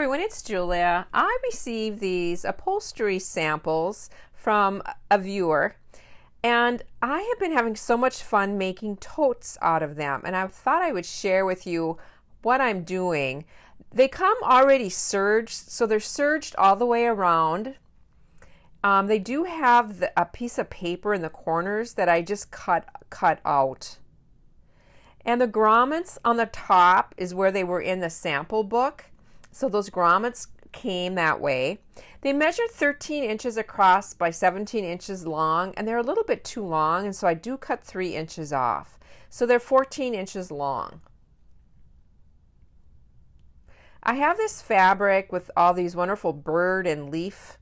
everyone, it's Julia. I received these upholstery samples from a viewer, and I have been having so much fun making totes out of them, and I thought I would share with you what I'm doing. They come already serged, so they're serged all the way around. They do have a piece of paper in the corners that I just cut out. And the grommets on the top is where they were in the sample book. So those grommets came that way. They measure 13 inches across by 17 inches long, and they're a little bit too long, and so I do cut 3 inches off. So they're 14 inches long. I have this fabric with all these wonderful bird and leaf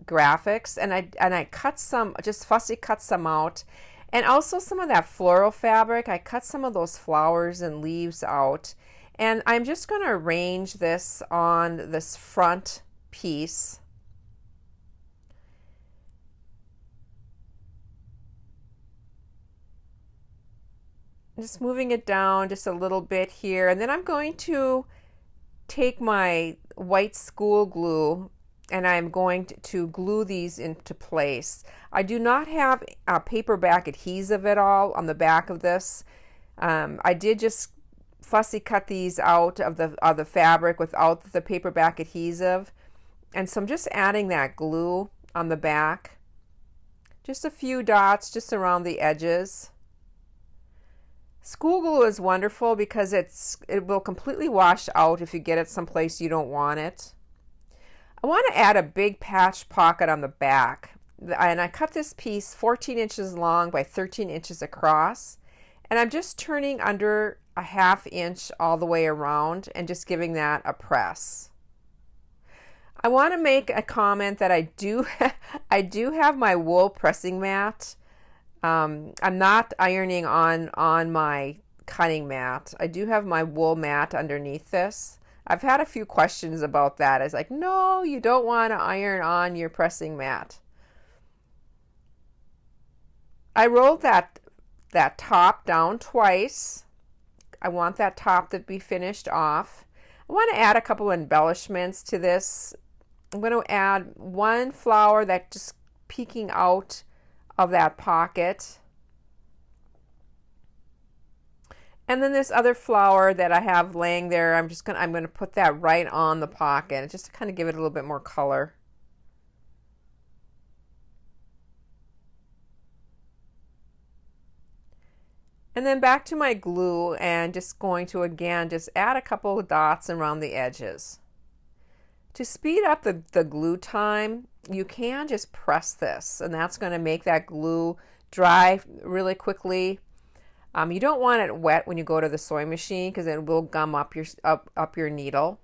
graphics, and I cut some, just fussy cut some out. And also some of that floral fabric, I cut some of those flowers and leaves out. And I'm just going to arrange this on this front piece. Just moving it down just a little bit here. And then I'm going to take my white school glue and I'm going to glue these into place. I do not have a paperback adhesive at all on the back of this. I did just fussy cut these out of the fabric without the paperback adhesive, and so I'm just adding that glue on the back, just a few dots just around the edges. School glue is wonderful because it will completely wash out if you get it someplace you don't want it. I want to add a big patch pocket on the back, and I cut this piece 14 inches long by 13 inches across, and I'm just turning under a ½ inch all the way around and just giving that a press. I want to make a comment that I do have my wool pressing mat. I'm not ironing on my cutting mat. I do have my wool mat underneath this. I've had a few questions about that. It's like, no, you don't want to iron on your pressing mat. I rolled that top down twice. I want that top to be finished off. I want to add a couple embellishments to this. I'm going to add one flower that's just peeking out of that pocket. And then this other flower that I have laying there, I'm going to put that right on the pocket just to kind of give it a little bit more color. And then back to my glue and just going to again just add a couple of dots around the edges. To speed up the glue time, you can just press this, and that's going to make that glue dry really quickly. You don't want it wet when you go to the sewing machine because it will gum up your needle.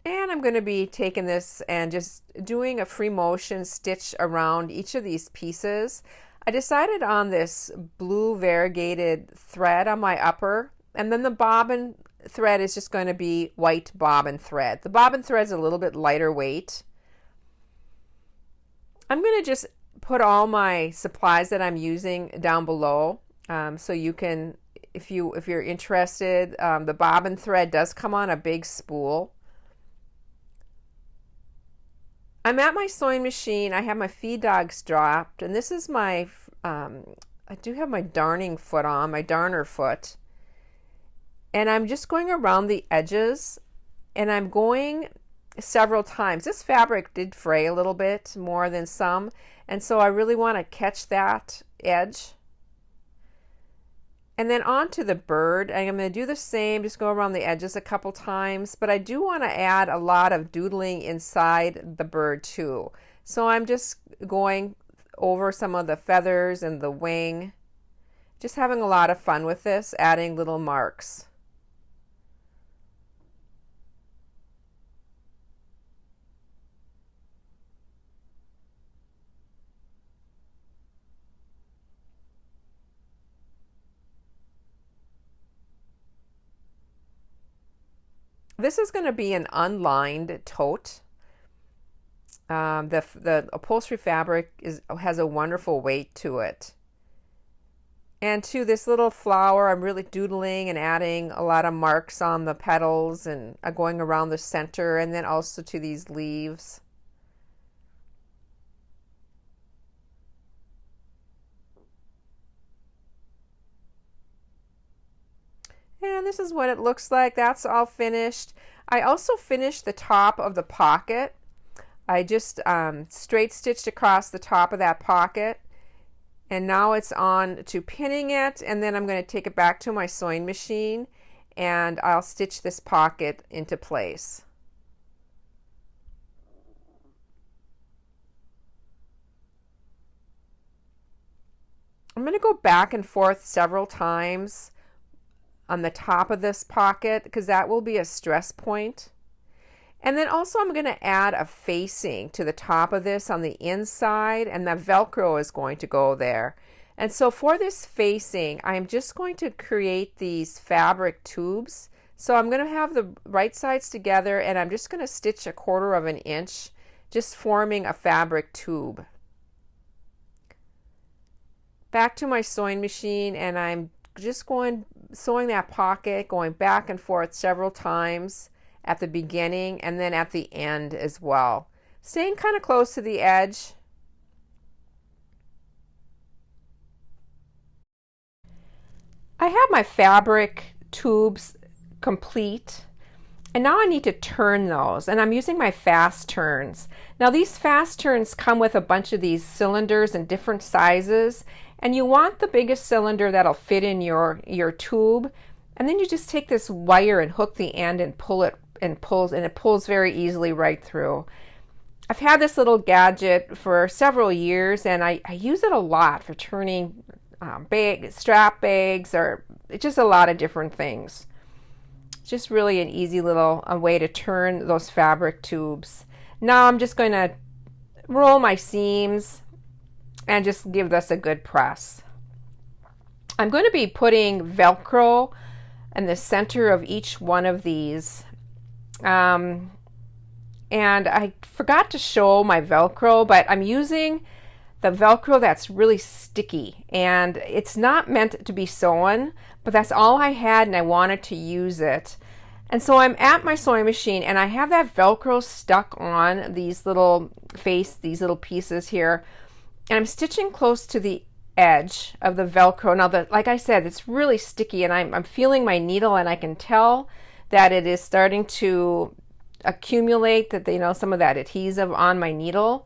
And I'm going to be taking this and just doing a free motion stitch around each of these pieces. I decided on this blue variegated thread on my upper, and then the bobbin thread is just going to be white bobbin thread. The bobbin thread is a little bit lighter weight. I'm going to just put all my supplies that I'm using down below, so you can, if you're interested, the bobbin thread does come on a big spool. I'm at my sewing machine. I have my feed dogs dropped, and this is my, I do have my darning foot on, my darner foot. And I'm just going around the edges, and I'm going several times. This fabric did fray a little bit more than some, and so I really want to catch that edge. And then onto the bird, I'm going to do the same, just go around the edges a couple times, but I do want to add a lot of doodling inside the bird too. So I'm just going over some of the feathers and the wing, just having a lot of fun with this, adding little marks. This is going to be an unlined tote. The upholstery fabric has a wonderful weight to it. And to this little flower, I'm really doodling and adding a lot of marks on the petals and going around the center, and then also to these leaves. And this is what it looks like. That's all finished. I also finished the top of the pocket. I just straight stitched across the top of that pocket. And now it's on to pinning it, and then I'm going to take it back to my sewing machine and I'll stitch this pocket into place. I'm going to go back and forth several times on the top of this pocket because that will be a stress point. And then also I'm going to add a facing to the top of this on the inside, and the Velcro is going to go there. And so for this facing, I'm just going to create these fabric tubes. So I'm going to have the right sides together, and I'm just going to stitch 1/4 of an inch, just forming a fabric tube. Back to my sewing machine, and I'm just sewing that pocket, going back and forth several times at the beginning and then at the end as well, staying kind of close to the edge. I have my fabric tubes complete, and now I need to turn those, and I'm using my fast turns. Now these fast turns come with a bunch of these cylinders in different sizes, and you want the biggest cylinder that'll fit in your tube, and then you just take this wire and hook the end and pull it, and it pulls very easily right through. I've had this little gadget for several years, and I use it a lot for turning strap bags, or just a lot of different things. It's just really an easy little way to turn those fabric tubes. Now I'm just going to roll my seams and just give this a good press. I'm going to be putting Velcro in the center of each one of these. And I forgot to show my Velcro, but I'm using the Velcro that's really sticky, and it's not meant to be sewn, but that's all I had and I wanted to use it. And so I'm at my sewing machine, and I have that Velcro stuck on these little pieces here, and I'm stitching close to the edge of the Velcro. Now, like I said, it's really sticky, and I'm feeling my needle, and I can tell that it is starting to accumulate, that some of that adhesive on my needle.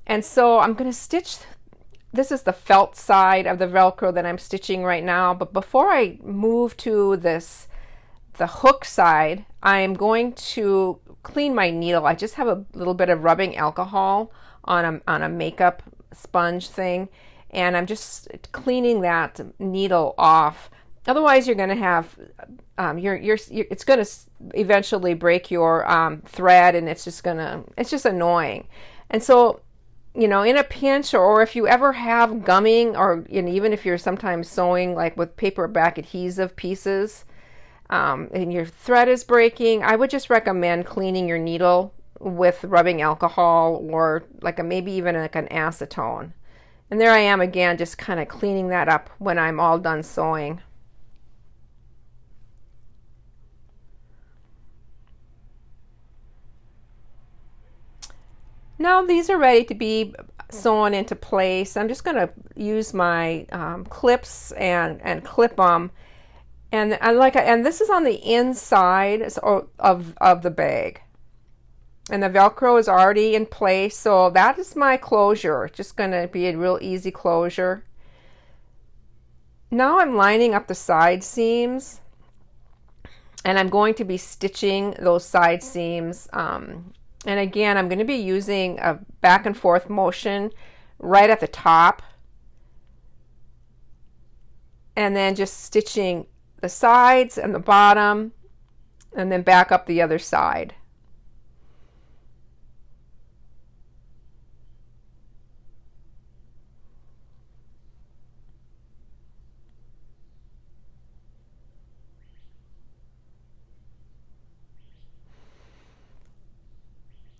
And so I'm going to stitch. This is the felt side of the Velcro that I'm stitching right now, but before I move to the hook side, I'm going to clean my needle. I just have a little bit of rubbing alcohol on a makeup sponge thing, and I'm just cleaning that needle off. Otherwise, you're going to have it's going to eventually break your thread, and it's just annoying. And so, in a pinch, or if you ever have gumming, or even if you're sometimes sewing like with paperback adhesive pieces, and your thread is breaking, I would just recommend cleaning your needle with rubbing alcohol, or maybe even like an acetone. And there I am again, just kind of cleaning that up when I'm all done sewing. Now these are ready to be sewn into place. I'm just going to use my clips and clip them. And this is on the inside of the bag. And the Velcro is already in place, so that is my closure. It's just going to be a real easy closure. Now I'm lining up the side seams, and I'm going to be stitching those side seams. And again, I'm going to be using a back and forth motion right at the top, and then just stitching the sides and the bottom, and then back up the other side.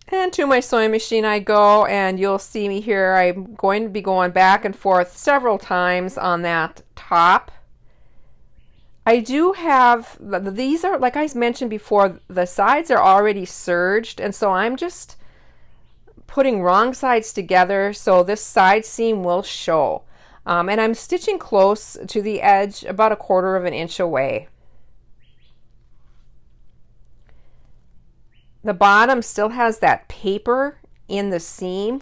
And to my sewing machine I go, and you'll see me here. I'm going to be going back and forth several times on that top. I do have, these are, like I mentioned before, the sides are already serged, and so I'm just putting wrong sides together so this side seam will show. And I'm stitching close to the edge, about 1/4 of an inch away. The bottom still has that paper in the seam,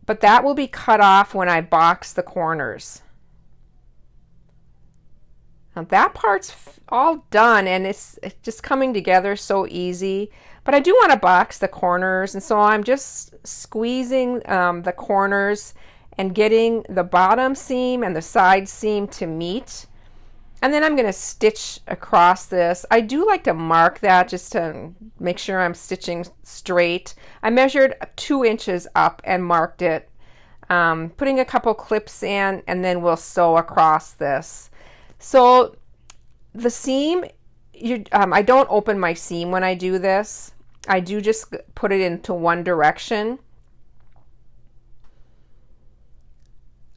but that will be cut off when I box the corners. Now that part's all done, and it's just coming together so easy. But I do want to box the corners, and so I'm just squeezing the corners and getting the bottom seam and the side seam to meet. And then I'm going to stitch across this. I do like to mark that just to make sure I'm stitching straight. I measured 2 inches up and marked it, putting a couple clips in, and then we'll sew across this. So the seam, I don't open my seam when I do this. I do just put it into one direction.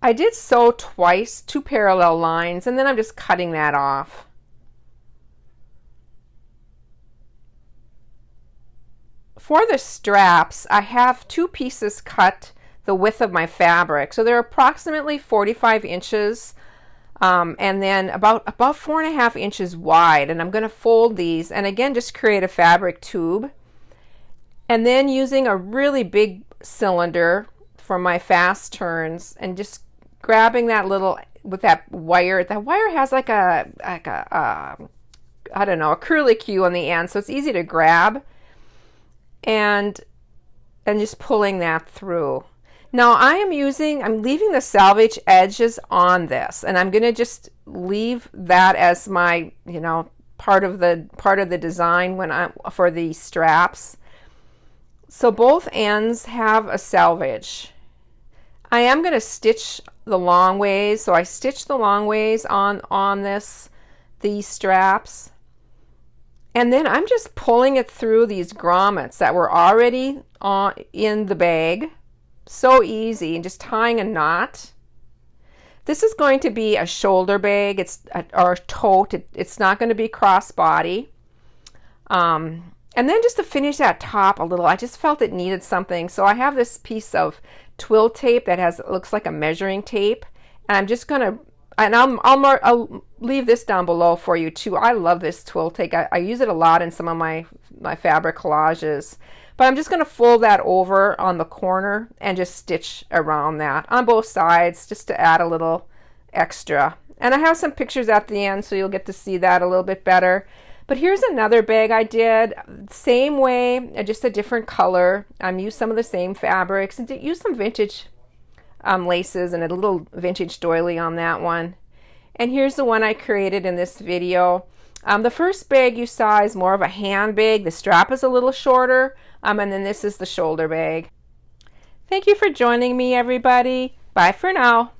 I did sew twice, 2 parallel lines, and then I'm just cutting that off. For the straps, I have 2 pieces cut the width of my fabric. So they're approximately 45 inches. And then about 4.5 inches wide, and I'm going to fold these and again just create a fabric tube, and then using a really big cylinder for my fast turns and just grabbing that little with that wire. That wire has like a I don't know, a curlicue on the end, so it's easy to grab, and just pulling that through. Now I'm leaving the selvage edges on this, and I'm going to just leave that as my, part of the design for the straps. So both ends have a selvage. I am going to stitch the long ways, so I stitch the long ways on these straps, and then I'm just pulling it through these grommets that were already in the bag. So easy, and just tying a knot. This is going to be a shoulder bag, or a tote. It's not going to be crossbody. And then just to finish that top a little, I just felt it needed something. So I have this piece of twill tape that looks like a measuring tape, and I'm just going to, and I'll leave this down below for you too. I love this twill tape. I use it a lot in some of my fabric collages. But I'm just going to fold that over on the corner and just stitch around that on both sides just to add a little extra. And I have some pictures at the end, so you'll get to see that a little bit better. But here's another bag I did. Same way, just a different color. Used some of the same fabrics, and used some vintage laces and a little vintage doily on that one. And here's the one I created in this video. The first bag you saw is more of a hand bag. The strap is a little shorter, and then this is the shoulder bag. Thank you for joining me, everybody. Bye for now.